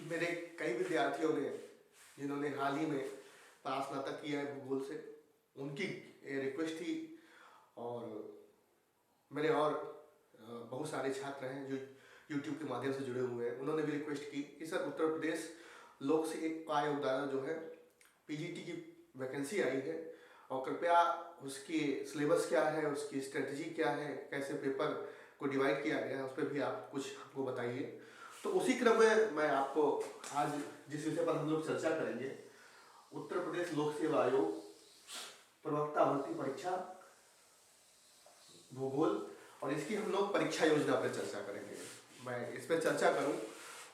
मेरे कई विद्यार्थियों ने जिन्होंने हाल ही में स्नातक किया है भूगोल से, उनकी रिक्वेस्ट थी। और मेरे और बहुत सारे छात्र हैं जो यूट्यूब के माध्यम से जुड़े हुए हैं, उन्होंने भी रिक्वेस्ट की कि सर उत्तर प्रदेश लोक सेवा आयोग द्वारा जो है पीजीटी की वैकेंसी आई है और कृपया उसकी सिलेबस क्या है, उसकी स्ट्रेटजी क्या है, कैसे पेपर को डिवाइड किया गया है, उस पर भी आप कुछ हमको बताइए। तो उसी क्रम में मैं आपको आज जिस विषय पर हम लोग चर्चा करेंगे, उत्तर प्रदेश लोक सेवा आयोग प्रवक्ता भर्ती परीक्षा भूगोल, और इसकी हम लोग परीक्षा योजना पर चर्चा करेंगे। मैं इस पर चर्चा करूं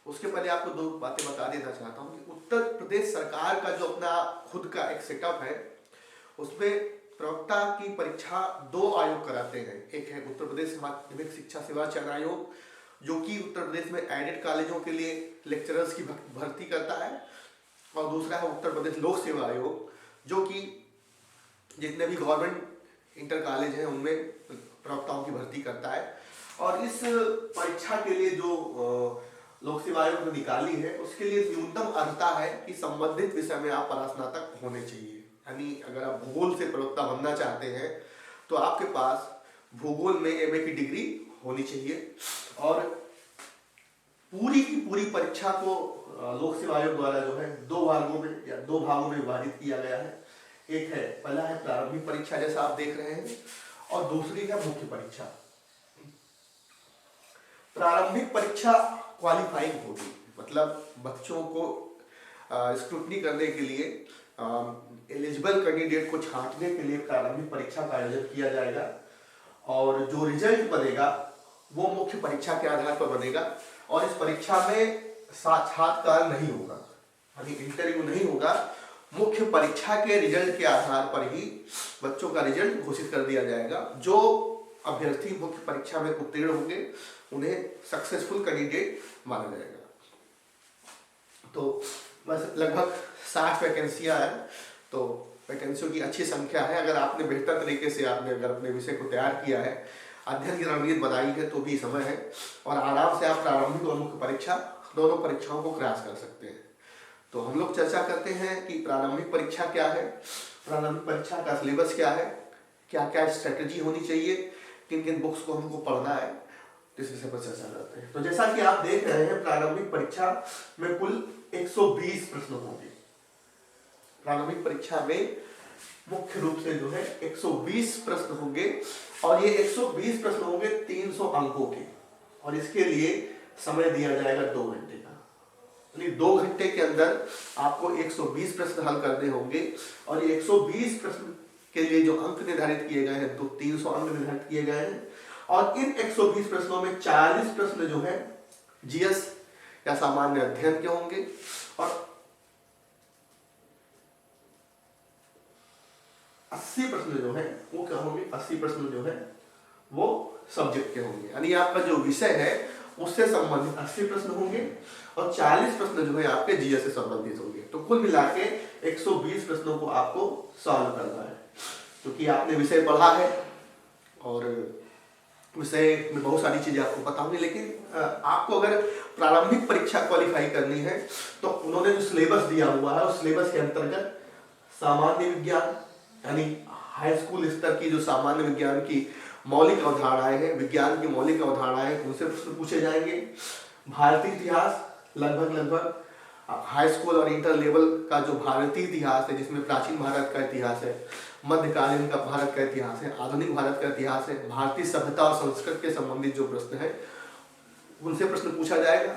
उसके पहले आपको दो बातें बता देना चाहता हूं कि उत्तर प्रदेश सरकार का जो अपना खुद का एक सेटअप है, उसमें प्रवक्ता की परीक्षा दो आयोग कराते हैं। एक है उत्तर प्रदेश माध्यमिक शिक्षा सेवा चयन आयोग, जो कि उत्तर प्रदेश में एडेड कॉलेजों के लिए लेक्चरर्स की भर्ती करता है, और दूसरा है उत्तर प्रदेश लोक सेवा आयोग, जो कि जितने भी गवर्नमेंट इंटर कॉलेज हैं उनमें प्रवक्ताओं की भर्ती करता है। और इस परीक्षा के लिए जो लोक सेवा आयोग ने निकाली है, उसके लिए न्यूनतम अर्हता है कि संबंधित विषय में आप परास्नातक होने चाहिए। यानी अगर आप भूगोल से प्रवक्ता बनना चाहते हैं तो आपके पास भूगोल में एमए की डिग्री होनी चाहिए। और पूरी की पूरी परीक्षा को लोक सेवा आयोग द्वारा जो है दो वर्गों में या दो भागों में विभाजित किया गया है। एक है, पहला है प्रारंभिक परीक्षा जैसा आप देख रहे हैं, और दूसरी है मुख्य परीक्षा। प्रारंभिक परीक्षा क्वालिफाइंग होगी, मतलब बच्चों को स्क्रूटनी करने के लिए, एलिजिबल कैंडिडेट को छांटने के लिए प्रारंभिक परीक्षा का आयोजन किया जाएगा। और जो रिजल्ट बनेगा वो मुख्य परीक्षा के आधार पर बनेगा, और इस परीक्षा में साक्षात्कार नहीं होगा, यानी इंटरव्यू नहीं होगा। मुख्य परीक्षा के रिजल्ट के आधार पर ही बच्चों का रिजल्ट घोषित कर दिया जाएगा। जो अभ्यर्थी मुख्य परीक्षा में उत्तीर्ण होंगे उन्हें सक्सेसफुल कैंडिडेट माना जाएगा। तो बस लगभग 60 वैकेंसियां हैं, तो वैकेंसियों की अच्छी संख्या है। अगर आपने बेहतर तरीके से अगर अपने विषय को तैयार किया है, अध्ययन की रणनीति बनाई है, तो भी समय है, और आराम से आप प्रारंभिक और मुख्य परीक्षा दोनों परीक्षाओं को क्रैश कर सकते हैं। तो हम लोग चर्चा करते हैं कि प्रारंभिक परीक्षा क्या है, प्रारंभिक परीक्षा का सिलेबस क्या है, क्या क्या स्ट्रेटजी होनी चाहिए, किन किन बुक्स को हमको पढ़ना है, इस विषय पर चर्चा करते हैं। तो जैसा कि आप देख रहे हैं, प्रारंभिक परीक्षा में कुल 120 प्रश्न होंगे। प्रारंभिक परीक्षा में मुख्य रूप से जो है 120 प्रश्न होंगे, और ये 120 प्रश्न होंगे 300 अंकों के, और इसके लिए समय दिया जाएगा 2 घंटे का। यानी 2 घंटे के अंदर आपको 120 प्रश्न हल करने होंगे, और ये 120 प्रश्न के लिए जो अंक निर्धारित किए गए हैं, तो 300 अंक निर्धारित किए गए हैं। और इन 120 प्रश्नों में 40 प्रश्न जो है जीएस या सामान्य अध्ययन के होंगे, और 80 प्रश्न जो है वो क्या होंगे, 80 प्रश्न जो है वो सब्जेक्ट के होंगे। यानी आपका जो विषय है उससे संबंधित 80 प्रश्न होंगे, और 40 प्रश्न जो है आपके जीएस से संबंधित होंगे। तो कुल मिला के 120 प्रश्नों को आपको सॉल्व करना है। क्योंकि आपने विषय पढ़ा है और विषय में बहुत सारी चीजें आपको पता होंगी, लेकिन आपको अगर प्रारंभिक परीक्षा क्वालिफाई करनी है तो उन्होंने जो सिलेबस दिया हुआ है उस सिलेबस के अंतर्गत सामान्य विज्ञान, यानी हाई स्कूल स्तर की जो सामान्य विज्ञान की मौलिक अवधारणाएं हैं, विज्ञान की मौलिक अवधारणाएं, उनसे प्रश्न पूछे जाएंगे। भारतीय इतिहास लगभग हाई स्कूल और इंटर लेवल का जो भारतीय इतिहास है, जिसमें प्राचीन भारत का इतिहास है, मध्यकालीन का भारत का इतिहास है, आधुनिक भारत का इतिहास है, भारतीय सभ्यता और संस्कृति के संबंधित जो प्रश्न है उनसे प्रश्न पूछा जाएगा।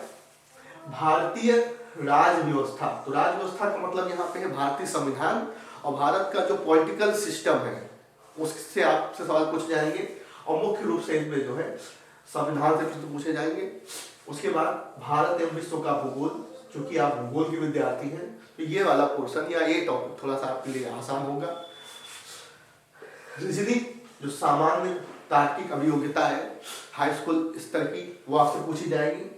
भारतीय राज व्यवस्था, तो राज व्यवस्था का मतलब यहाँ पे है भारतीय संविधान, और भारत का जो पॉलिटिकल सिस्टम है उससे आपसे सवाल पूछे जाएंगे, और मुख्य रूप से इसमें जो है संविधान से प्रश्न पूछे जाएंगे। उसके बाद भारत एवं विश्व का भूगोल, चूंकि आप भूगोल के विद्यार्थी हैं तो ये वाला पोर्शन या ये टॉपिक थोड़ा सा आपके लिए आसान होगा। रीजनिंग, जो सामान्य तार्किक अभियोग्यता है हाई स्कूल स्तर की, वो आपसे पूछी जाएगी।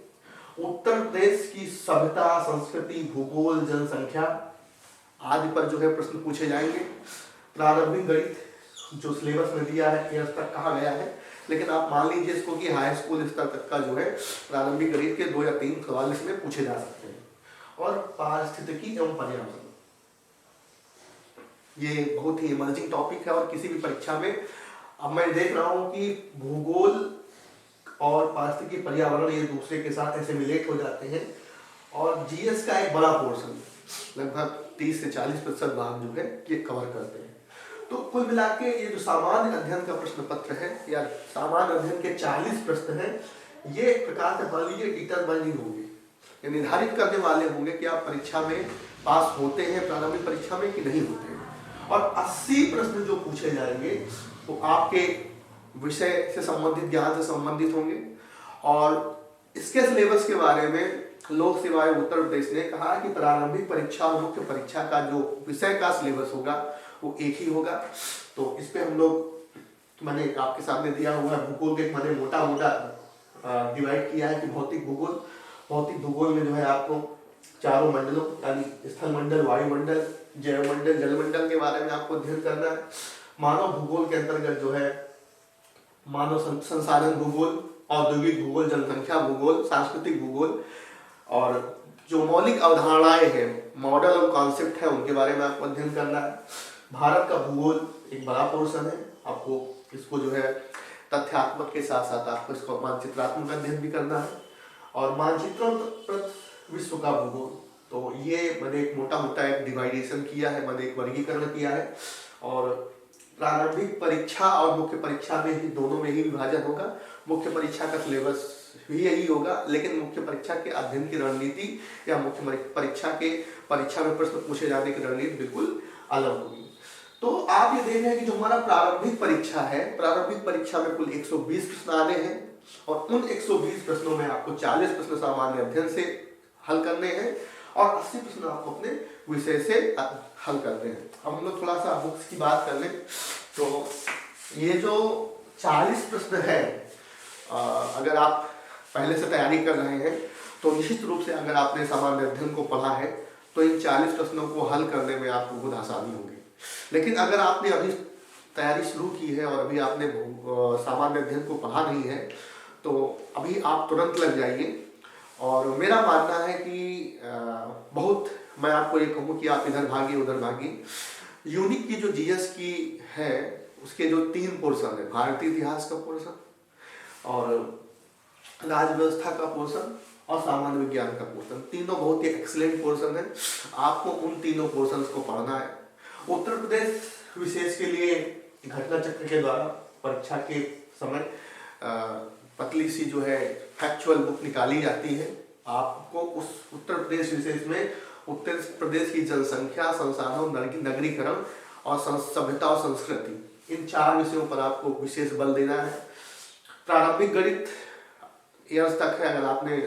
उत्तर प्रदेश की सभ्यता, संस्कृति, भूगोल, जनसंख्या आदि पर जो है प्रश्न पूछे जाएंगे। प्रारंभिक गणित, जो सिलेबस में दिया है ये तक कहा गया है, लेकिन आप मान लीजिए इसको कि हाई स्कूल स्तर तक का जो है प्रारंभिक गणित के 2 या 3 सवाल इसमें पूछे जा सकते हैं। और पारिस्थितिकी एवं पर्यावरण। ये बहुत ही इमर्जिंग टॉपिक है और किसी भी परीक्षा में अब मैं देख रहा हूँ कि भूगोल और पारिस्थितिकी पर्यावरण ये दूसरे के साथ ऐसे मिलेट हो जाते हैं और जीएस का एक बड़ा पोर्शन लगभग 30 से 40% भाग जो है ये कवर करते हैं। तो कुल मिला के ये जो सामान्य अध्ययन का प्रश्न पत्र है या सामान्य अध्ययन के 40 प्रश्न हैं, ये एक प्रकार से मान लीजिए डिटरमाइनिंग होंगे, ये निर्धारित करने वाले होंगे कि आप परीक्षा में पास होते हैं प्रारंभिक परीक्षा में कि नहीं होते हैं। और 80 प्रश्न जो पूछे जाएंगे वो आपके विषय से संबंधित, ज्ञान से संबंधित होंगे। और इसके सिलेबस के बारे में लोक सेवा आयोग उत्तर प्रदेश ने कहा कि प्रारंभिक परीक्षा और मुख्य परीक्षा का जो विषय का सिलेबस होगा वो एक ही होगा। तो इस पे हम लोग मैंने आपके सामने दिया हुआ है भूगोल के मैंने मोटा मोटा डिवाइड किया है कि भौतिक भूगोल में जो है आपको चारों मंडलों यानी स्थल मंडल, वायुमंडल, जैवमंडल, जलमंडल के बारे में आपको अध्ययन करना है। मानव भूगोल के अंतर्गत जो है मानव संसाधन भूगोल, औद्योगिक भूगोल, जनसंख्या भूगोल, सांस्कृतिक भूगोल और जो मौलिक अवधारणाएं हैं, मॉडल और कॉन्सेप्ट है, उनके बारे में आपको अध्ययन करना है। भारत का भूगोल एक बड़ा पोर्शन है, आपको इसको जो है तथ्यात्मक के साथ साथ आपको इसको मानचित्रात्मक अध्ययन भी करना है। और मानचित्र विश्व का भूगोल, तो ये मैंने एक मोटा एक डिवाइडेशन किया है, मैंने एक वर्गीकरण किया है। और प्रारंभिक परीक्षा और मुख्य परीक्षा में ही दोनों में ही विभाजन होगा। मुख्य परीक्षा का सिलेबस भी यही होगा, लेकिन मुख्य परीक्षा के अध्ययन की रणनीति या मुख्य परीक्षा के परीक्षा में प्रश्न पूछे जाने की रणनीति बिल्कुल अलग होगी। तो आप ये देख रहे हैं कि जो हमारा प्रारंभिक परीक्षा है, प्रारंभिक परीक्षा में कुल 120 प्रश्न आने हैं और उन 120 प्रश्नों में आपको 40 प्रश्न सामान्य अध्ययन से हल करने हैं और 80 प्रश्न आपको अपने विषय से हल करने हैं। हम लोग थोड़ा सा बुक्स की बात कर लें तो ये जो 40 प्रश्न है, अगर आप पहले से तैयारी कर रहे हैं तो निश्चित रूप से अगर आपने सामान्य अध्ययन को पढ़ा है तो इन 40 प्रश्नों को हल करने में आपको बहुत आसानी होगी। लेकिन अगर आपने अभी तैयारी शुरू की है और अभी आपने सामान्य अध्ययन को पढ़ा नहीं है तो अभी आप तुरंत लग जाइए। और मेरा मानना है कि मैं आपको ये कहूँ कि आप इधर भागिए उधर भागिए। यूनिक की जो जीएस की है उसके जो 3 पोर्शन है, भारतीय इतिहास का पोर्शन और राज्य व्यवस्था का पोर्शन और सामान्य विज्ञान का पोर्शन, तीनों बहुत ही एक्सीलेंट पोर्शन है। आपको उन तीनों पोर्शंस को पढ़ना है। उत्तर प्रदेश विशेष के लिए घटना चक्र के द्वारा परीक्षा के समय पतली सी जो है फैक्चुअल बुक निकाली जाती है। आपको उस उत्तर प्रदेश विशेष में उत्तर प्रदेश की जनसंख्या, संसाधन, नगरीकरण और सभ्यता और संस्कृति, इन 4 विषयों पर आपको विशेष बल देना है। प्रारंभिक गणित ईयर्स तक है, अगर आपने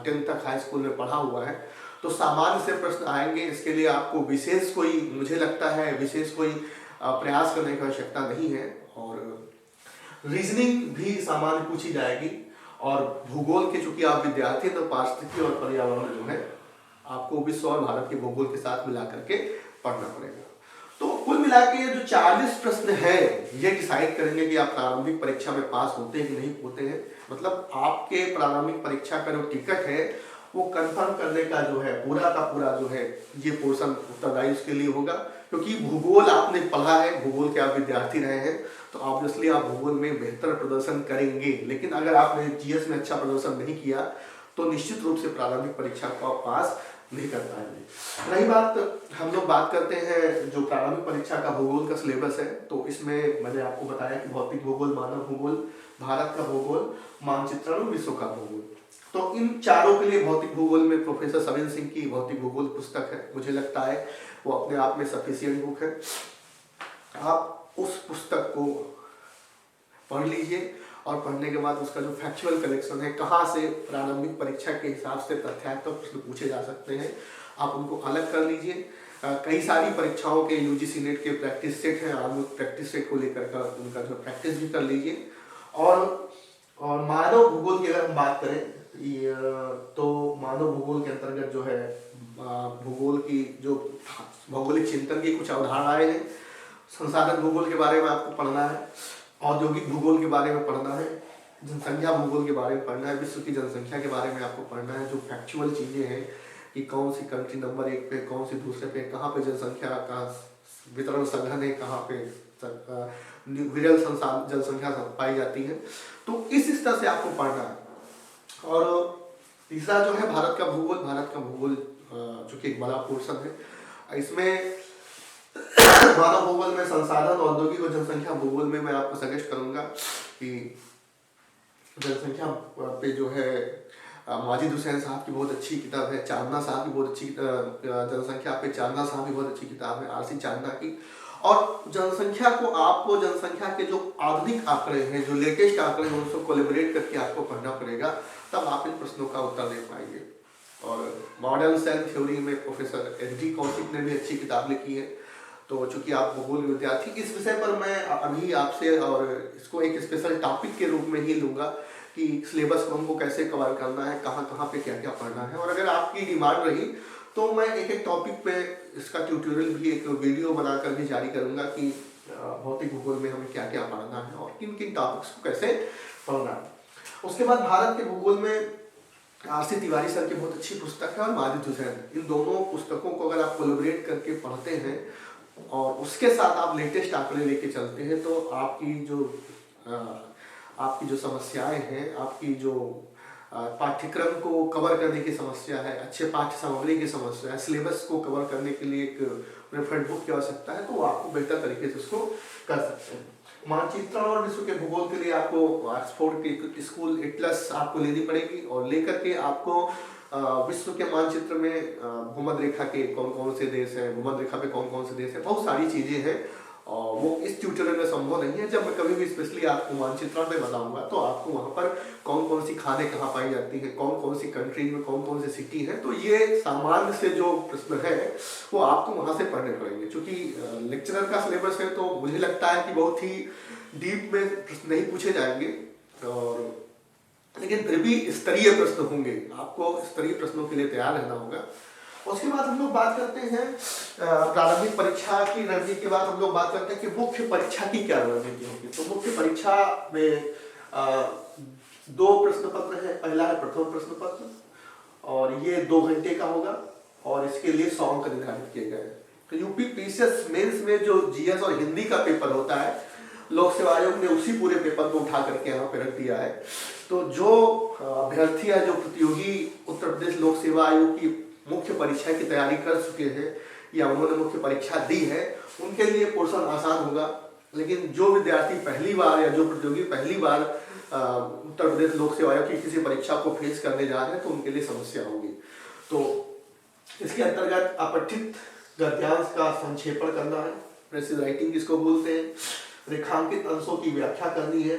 10th तक हाई स्कूल में पढ़ा हुआ है तो सामान्य से प्रश्न आएंगे। इसके लिए आपको विशेष कोई, मुझे लगता है विशेष कोई प्रयास करने की आवश्यकता नहीं है। और रीजनिंग भी सामान्य पूछी जाएगी और भूगोल के चूंकि आप विद्यार्थी तो पारिस्थितिकी और पर्यावरण जो है आपको विश्व और भारत के भूगोल के साथ मिला करके पढ़ना पड़ेगा। तो कुल मिला के ये जो 40 प्रश्न है ये डिसाइड करेंगे कि आप प्रारंभिक परीक्षा में पास होते हैं कि नहीं होते हैं। मतलब आपके प्रारंभिक परीक्षा का जो टिकट है वो कंफर्म करने का जो है पूरा का पूरा जो है ये पोर्शन उत्तरदायी उसके लिए होगा। क्योंकि भूगोल आपने पढ़ा है, भूगोल के आप विद्यार्थी रहे हैं तो ऑब्वियसली आप भूगोल में बेहतर प्रदर्शन करेंगे। लेकिन अगर आपने जीएस में अच्छा प्रदर्शन नहीं किया तो निश्चित रूप से प्रारंभिक परीक्षा को आप पास नहीं कर पाएंगे। रही बात, हम लोग बात करते हैं जो प्रारंभिक परीक्षा का भूगोल का सिलेबस है, तो इसमें मैंने आपको बताया कि भौतिक भूगोल, मानव भूगोल, भारत का भूगोल, मानचित्रण, विश्व का भूगोल। तो इन चारों के लिए भौतिक भूगोल में प्रोफेसर सविन सिंह की भौतिक भूगोल पुस्तक है, मुझे लगता है वो अपने आप में सफिशिएंट बुक है। आप उस पुस्तक को पढ़ लीजिए और पढ़ने के बाद उसका जो फैक्चुअल कलेक्शन है, कहाँ से प्रारंभिक परीक्षा के हिसाब से तथ्यात्मक प्रश्न पूछे जा सकते हैं, आप उनको अलग कर लीजिए। कई सारी परीक्षाओं के यूजीसी नेट के प्रैक्टिस सेट हैं, आप प्रैक्टिस सेट को लेकर का उनका जो प्रैक्टिस भी कर लीजिए। और मानव भूगोल की अगर हम बात करें तो मानव भूगोल के अंतर्गत जो है भूगोल की जो भौगोलिक चिंतन की कुछ अवधारणाएं हैं। संसाधन भूगोल के बारे में आपको पढ़ना है, औद्योगिक भूगोल के बारे में पढ़ना है, जनसंख्या भूगोल के बारे में पढ़ना है, विश्व की जनसंख्या के बारे में आपको पढ़ना है। जो फैक्चुअल चीज़ें हैं कि कौन सी कंट्री नंबर 1 पे, कौन सी दूसरे पे, कहाँ पे जनसंख्या का वितरण सघन है, कहाँ पे विरल जनसंख्या पाई जाती है। तो इस तरह से आपको पढ़ना है। और तीसरा जो है भारत का भूगोल। भारत का भूगोल जो कि एक बड़ा पोर्शन है, इसमें मानव भूगोल में संसाधन, औद्योगिक और जनसंख्या भूगोल में मैं आपको सजेस्ट करूंगा कि जनसंख्या पे जो है माजिद हुसैन साहब की बहुत अच्छी किताब है, चांदना साहब की बहुत अच्छी जनसंख्या पे चांदना साहब की बहुत अच्छी किताब है, आरसी चांदना की। और जनसंख्या को आपको जनसंख्या के जो आधुनिक आंकड़े हैं, जो लेटेस्ट आंकड़े हैं, उनको कोलैबोरेट करके आपको पढ़ना पड़ेगा, तब आप इन प्रश्नों का उत्तर दे पाएंगे। और मॉडर्न सेल थ्योरी में प्रोफेसर एच.डी. कौशिक ने भी अच्छी किताब लिखी है। तो चूंकि आप भूगोल विद्यार्थी, इस विषय पर मैं अभी आपसे और इसको एक स्पेशल टॉपिक के रूप में ही लूंगा कि सिलेबस को हमको कैसे कवर करना है, कहाँ कहाँ पे क्या क्या पढ़ना है। और अगर आपकी डिमांड रही तो मैं एक एक टॉपिक पे इसका ट्यूटोरियल भी, एक वीडियो बनाकर भी जारी करूंगा कि भौतिक भूगोल में हमें क्या क्या पढ़ना है और किन किन टॉपिक्स को कैसे पढ़ना है। उसके बाद भारत के भूगोल में आरसी तिवारी सर की बहुत अच्छी पुस्तक है और माजिद हुसैन, इन दोनों पुस्तकों को अगर आप कोलैबोरेट करके पढ़ते हैं और उसके साथ आप लेटेस्ट आंकड़े लेके चलते हैं, तो आपकी जो समस्याएं हैं, आपकी जो पाठ्यक्रम को कवर करने की समस्या है, अच्छे पाठ्य सामग्री की समस्या है, सिलेबस को कवर करने के लिए एक रेफरेंस बुक की आवश्यकता है, तो वो आपको बेहतर तरीके से उसको कर सकते हैं। मानचित्रण और विश्व के भूगोल के लिए आपको ऑक्सफोर्ड की स्कूल एटलस आपको लेनी पड़ेगी और लेकर के आपको विश्व के मानचित्र में भूमध्य रेखा के कौन कौन से देश हैं, भूमध्य रेखा पे कौन कौन से देश हैं, बहुत सारी चीजें हैं और वो इस ट्यूटोरियल में संभव नहीं है। जब मैं कभी भी स्पेशली आपको मानचित्रण में बताऊंगा तो आपको वहाँ पर कौन कौन सी खानें कहाँ पाई जाती हैं, कौन कौन सी कंट्री में कौन कौन सी सिटी है, तो ये सामान्य से जो प्रश्न है वो आपको वहाँ से पढ़ने पड़ेंगे। क्योंकि लेक्चरर का सिलेबस है तो मुझे लगता है कि बहुत ही डीप में प्रश्न नहीं पूछे जाएंगे, और लेकिन फिर भी स्तरीय प्रश्न होंगे, आपको स्तरीय प्रश्नों के लिए तैयार रहना होगा। उसके बाद हम लोग बात करते हैं प्रारंभिक परीक्षा की रणनीति के बाद हम लोग बात करते हैं कि मुख्य परीक्षा की क्या रणनीति होगी। तो मुख्य परीक्षा में 2 प्रश्न पत्र है। पहला है प्रथम प्रश्न पत्र और ये 2 घंटे का होगा और इसके लिए 100 अंक निर्धारित किए गए हैं। तो यूपी पीसीएस मेंस में जो जीएस और हिंदी का पेपर होता है, लोक सेवा आयोग ने उसी पूरे पेपर को उठा करके यहाँ पे रख दिया है। तो जो अभ्यर्थी है, जो प्रतियोगी उत्तर प्रदेश लोक सेवा आयोग की मुख्य परीक्षा की तैयारी कर चुके हैं या उन्होंने मुख्य परीक्षा दी है, उनके लिए पोर्शन आसान होगा। लेकिन जो विद्यार्थी पहली बार या जो प्रतियोगी पहली बार उत्तर प्रदेश लोक सेवा आयोग की किसी परीक्षा को फेस करने जा रहे हैं तो उनके लिए समस्या होगी। तो इसके अंतर्गत अपठित गद्यांश का संक्षेपण करना है, प्रेसिज राइटिंग जिसको बोलते हैं, रेखांकित अंशों की व्याख्या करनी है,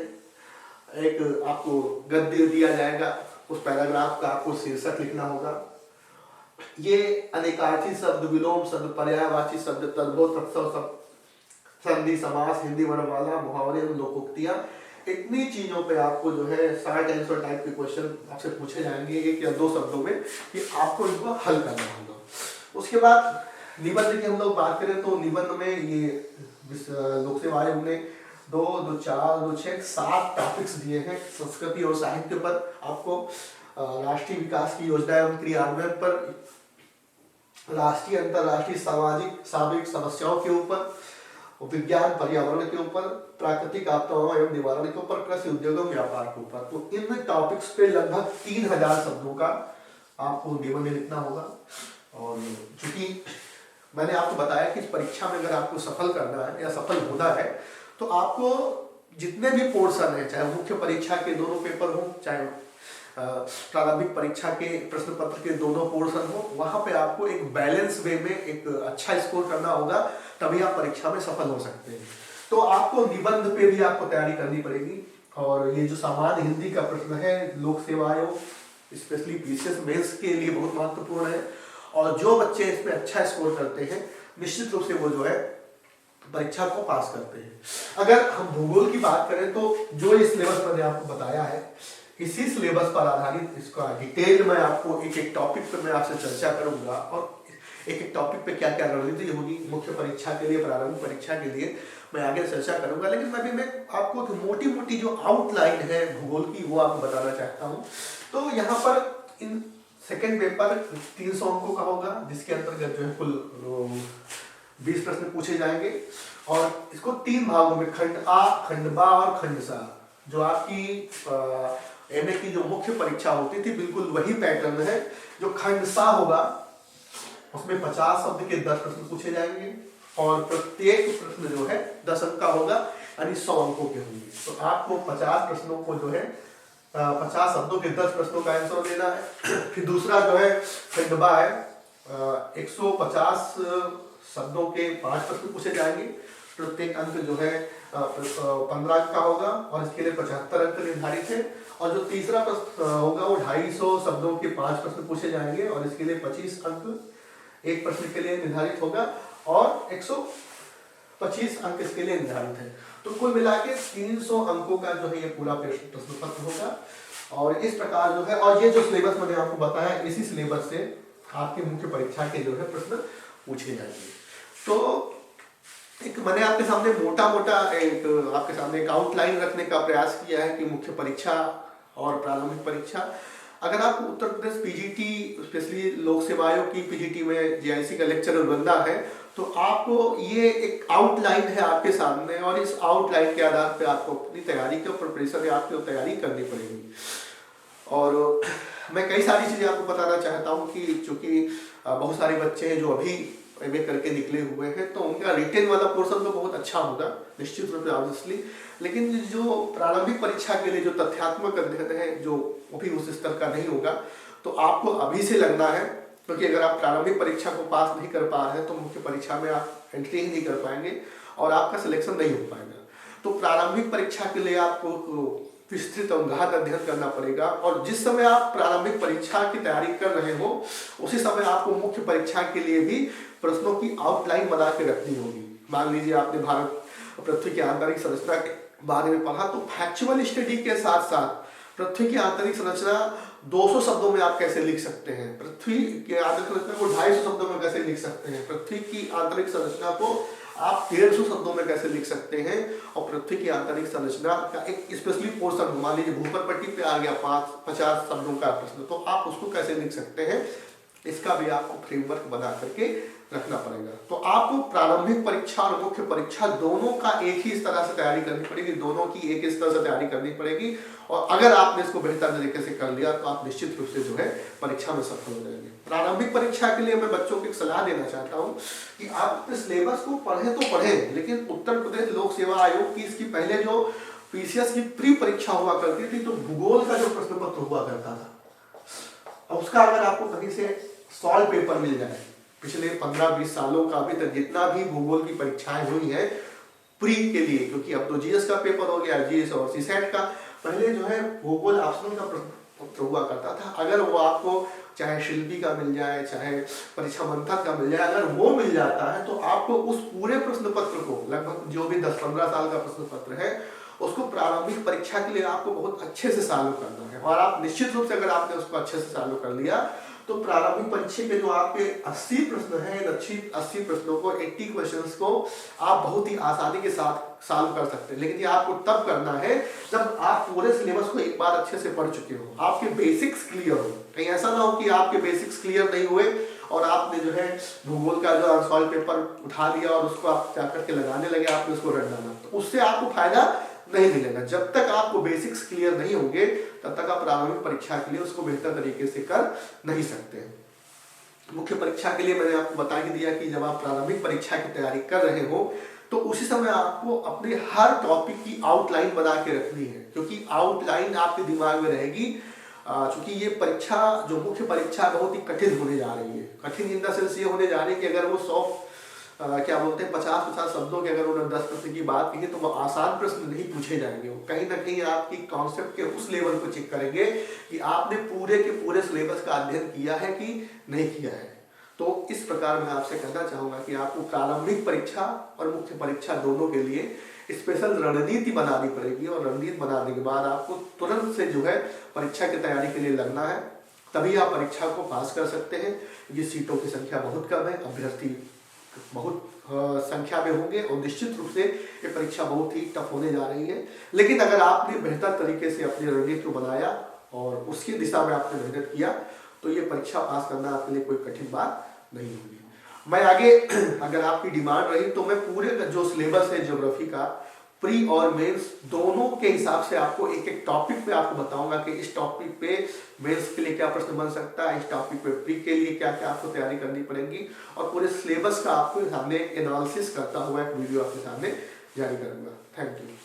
एक आपको गद्य दिया जाएगा, उस पैराग्राफ का आपको शीर्षक लिखना होगा। ये अनेकार्थी शब्द, विलोम शब्द, पर्यायवाची शब्द, तद्भव, तत्सम शब्द, संधि, समास, हिंदी वर्णमाला, मुहावरे एवं लोकोक्तियां, इतनी चीजों पे आपको जो है शॉर्ट आंसर टाइप के क्वेश्चन आपसे पूछे जाएंगे 1 या 2 शब्दों में, कि आपको इनको हल करना होगा। उसके बाद निबंध की हम लोग बात करें तो निबंध में ये लोक सेवा आयोग ने 2, 2, 4, 2, 6, 7 टॉपिक्स दिए हैं। संस्कृति और साहित्य पर आपको, राष्ट्रीय विकास की योजना एवं क्रियान्वयन पर, राष्ट्रीय अंतरराष्ट्रीय सामाजिक सामयिक समस्याओं के ऊपर, विज्ञान पर्यावरण के ऊपर, प्राकृतिक आपदाओं एवं निवारण के ऊपर, कृषि उद्योग एवं व्यापार के ऊपर। तो इन टॉपिक्स पे लगभग 3000 शब्दों का आपको निबंध लिखना होगा। और चूंकि मैंने आपको बताया कि इस परीक्षा में अगर आपको सफल करना है या सफल होना है तो आपको जितने भी पोर्शन है, चाहे मुख्य परीक्षा के दोनों पेपर हो, चाहे प्रारंभिक परीक्षा के प्रश्न पत्र के दोनों पोर्शन हो, वहां पे आपको एक बैलेंस वे में एक अच्छा स्कोर करना होगा, तभी आप परीक्षा में सफल हो सकते हैं। तो आपको निबंध पे भी आपको तैयारी करनी पड़ेगी। और ये जो सामान्य हिंदी का प्रश्न है, लोक सेवा आयोग स्पेशली पीसीएस मेंस के लिए बहुत महत्वपूर्ण है, और जो बच्चे इसमें अच्छा स्कोर करते हैं निश्चित रूप से वो जो है परीक्षा को पास करते हैं। अगर हम भूगोल की बात करें तो जो ये सिलेबस मैंने आपको बताया है, इसी सिलेबस पर आधारित इसका डिटेल में आपको एक एक टॉपिक पर मैं आपसे चर्चा करूंगा, और एक एक टॉपिक पे क्या क्या रणनीति होगी मुख्य परीक्षा के लिए, प्रारंभिक परीक्षा के लिए मैं आगे चर्चा करूंगा। लेकिन मैं आपको मोटी मोटी जो आउटलाइन है भूगोल की वो आपको बताना चाहता हूँ। तो यहाँ पर इन सेकंड पेपर 300 अंकों का होगा, जिसके अंतर्गत जो है कुल 20 प्रश्न पूछे जाएंगे। और इसको 3 भागों में, खंड आ, खंड बा और खंड सा, जो आपकी एमए की जो मुख्य परीक्षा होती थी बिल्कुल वही पैटर्न है। जो खंड सा होगा उसमें 50 शब्द के 10 प्रश्न पूछे जाएंगे और प्रत्येक प्रश्न जो है 10 अंक का होगा, यानी 100 अंकों के होंगे। तो आपको 50 प्रश्नों को जो है 50 शब्दों के 10 प्रश्नों का आंसर देना है। फिर दूसरा जो है खंड बा है, 150 शब्दों के 5 प्रश्न पूछे जाएंगे, प्रत्येक अंक जो है 15 अंक का होगा और इसके लिए 75 अंक निर्धारित है। और जो तीसरा प्रश्न होगा वो 250 शब्दों के 5 प्रश्न पूछे जाएंगे और इसके लिए 25 अंक एक प्रश्न के लिए निर्धारित होगा और 125 अंक इसके लिए निर्धारित है। तो कुल मिला के 300 अंकों का जो है ये पूरा प्रश्न पत्र होगा। और इस प्रकार जो है, और ये जो सिलेबस मैंने आपको बताया, इसी सिलेबस से आपकी मुख्य परीक्षा के जो है प्रश्न पूछे जाएंगे। तो एक मैंने आपके सामने मोटा आपके सामने एक आउटलाइन रखने का प्रयास किया है कि मुख्य परीक्षा और प्रारंभिक परीक्षा, अगर आप उत्तर प्रदेश पीजीटी स्पेशली लोक सेवा आयोग की पीजीटी में जेआईसी का लेक्चरर बनना है तो आपको ये एक आउटलाइन है आपके सामने, और इस आउटलाइन के आधार पे आपको अपनी तैयारी का प्रिपरेशन या आपको तैयारी करनी पड़ेगी। और मैं कई सारी चीज़ें आपको बताना चाहता हूँ कि चूँकि बहुत सारे बच्चे हैं जो अभी एमए करके निकले हुए हैं, तो उनका रिटेन वाला पोर्शन तो बहुत अच्छा होगा निश्चित रूप से ऑब्वियसली, लेकिन जो प्रारंभिक परीक्षा के लिए जो तथ्यात्मक अध्ययन है जो वो भी उस स्तर का नहीं होगा। तो आपको अभी से लगना है, क्योंकि अगर आप प्रारंभिक परीक्षा को पास नहीं कर पा रहे हैं तो मुख्य परीक्षा में आप एंट्री ही नहीं कर पाएंगे और आपका सिलेक्शन नहीं हो पाएगा। तो प्रारंभिक परीक्षा के लिए आपको विस्तृत और गहन अध्ययन करना पड़ेगा, और जिस समय आप प्रारंभिक परीक्षा की तैयारी कर रहे हो उसी समय आपको मुख्य परीक्षा के लिए भी प्रश्नों की आउटलाइन बना के रखनी होगी। मान लीजिए आपने भारत पृथ्वी की आंतरिक संरचना के बारे में पढ़ा, तो फैक्चुअल स्टडी के साथ साथ पृथ्वी की आंतरिक संरचना 200 शब्दों में आप कैसे लिख सकते हैं, पृथ्वी के आंतरिक संरचना को 250 शब्दों में कैसे लिख सकते हैं, पृथ्वी की आंतरिक संरचना को आप 150 शब्दों में कैसे लिख सकते हैं, और पृथ्वी की आंतरिक संरचना का एक स्पेशली पोर्शन, मान लीजिए भूपर पट्टी पे आ गया 50 शब्दों का प्रश्न, तो आप उसको कैसे लिख सकते हैं, इसका भी आपको फ्रेमवर्क बना करके रखना पड़ेगा। तो आपको प्रारंभिक परीक्षा और मुख्य परीक्षा दोनों का एक ही तरह से तैयारी करनी पड़ेगी, दोनों की एक इस तरह से तैयारी करनी पड़ेगी, और अगर आपने इसको बेहतर तरीके से कर लिया तो आप निश्चित रूप से जो है परीक्षा में सफल हो जाएंगे। प्रारंभिक परीक्षा के लिए मैं बच्चों को एक सलाह देना चाहता हूँ कि आप अपने सिलेबस को पढ़ें तो पढ़ें, लेकिन उत्तर प्रदेश लोक सेवा आयोग की इसकी पहले जो पीसीएस की प्री परीक्षा हुआ करती थी, तो भूगोल का जो प्रश्न पत्र हुआ करता था, उसका अगर आपको कहीं से सॉल्व पेपर मिल जाए, पिछले 15-20 सालों का अभी तक जितना भी भूगोल की परीक्षाएं हुई है प्री के लिए, क्योंकि अब तो जीएस का पेपर हो गया, जीएस और सीसेट का, पहले जो है भूगोल ऑप्शनल का पत्र हुआ करता था, अगर वो आपको चाहे शिल्पी का मिल जाए चाहे परीक्षा मंथन का मिल जाए, अगर वो मिल जाता है तो आपको उस पूरे प्रश्न पत्र को, लगभग जो भी 10-15 साल का प्रश्न पत्र है, उसको प्रारंभिक परीक्षा के लिए आपको बहुत अच्छे से चालू करना है। और आप निश्चित रूप से अगर आपने उसको अच्छे से चालू कर लिया तो प्रारंभिक परीक्षा के जो आपके 80 प्रश्न हैं, इन 80 प्रश्नों को, 80 क्वेश्चंस को आप बहुत ही आसानी के साथ सॉल्व कर सकते हैं। लेकिन ये आपको तब करना है जब आप पूरे सिलेबस को एक बार अच्छे से पढ़ चुके हो, आपके बेसिक्स क्लियर हो। कहीं ऐसा ना हो कि आपके बेसिक्स क्लियर नहीं हुए और आपने जो है भूगोल का जो सॉल्व पेपर उठा लिया और उसको आप जाकर के लगाने लगे, आपने उसको रट डाला, तो उससे आपको फायदा नहीं मिलेगा। जब तक आपको बेसिक्स क्लियर नहीं होंगे तब तक आप प्रारंभिक परीक्षा के लिए उसको बेहतर तरीके से कर नहीं सकते। मुख्य परीक्षा के लिए मैंने आपको बता ही दिया कि जब आप प्रारंभिक परीक्षा की तैयारी कर रहे हो तो उसी समय आपको अपने हर टॉपिक की आउटलाइन बना के रखनी है, क्योंकि आउटलाइन आपके दिमाग में रहेगी। क्योंकि ये परीक्षा जो मुख्य परीक्षा बहुत ही कठिन होने जा रही है। कठिन इन द सेंस ये होने जा रही है कि अगर वो 50 शब्दों के अगर उन्होंने 10 प्रश्न की बात की है तो वो आसान प्रश्न नहीं पूछे जाएंगे। वो कहीं ना कहीं आपकी कॉन्सेप्ट के उस लेवल को चेक करेंगे कि आपने पूरे के पूरे सिलेबस का अध्ययन किया है कि नहीं किया है। तो इस प्रकार मैं आपसे कहना चाहूँगा कि आपको प्रारंभिक परीक्षा और मुख्य परीक्षा दोनों के लिए स्पेशल रणनीति बनानी पड़ेगी, और रणनीति बनाने के बाद आपको तुरंत से जो है परीक्षा की तैयारी के लिए लगना है, तभी आप परीक्षा को पास कर सकते हैं। ये सीटों की संख्या बहुत कम है, अभ्यर्थी बहुत संख्या में होंगे और निश्चित रूप से ये परीक्षा बहुत ही टफ होने जा रही है। लेकिन अगर आपने बेहतर तरीके से अपनी रणनीति को बनाया और उसकी दिशा में आपने मेहनत किया तो ये परीक्षा पास करना आपके लिए कोई कठिन बात नहीं होगी। मैं आगे अगर आपकी डिमांड रही तो मैं पूरे का जो सिलेबस है ज्योग्राफी का, प्री और मेंस दोनों के हिसाब से आपको एक एक टॉपिक पे आपको बताऊंगा कि इस टॉपिक पे मेंस के लिए क्या प्रश्न बन सकता है, इस टॉपिक पे प्री के लिए क्या क्या आपको तैयारी करनी पड़ेगी, और पूरे सिलेबस का आपको सामने एनालिसिस करता हुआ एक वीडियो आपके सामने जारी करूंगा। Thank you.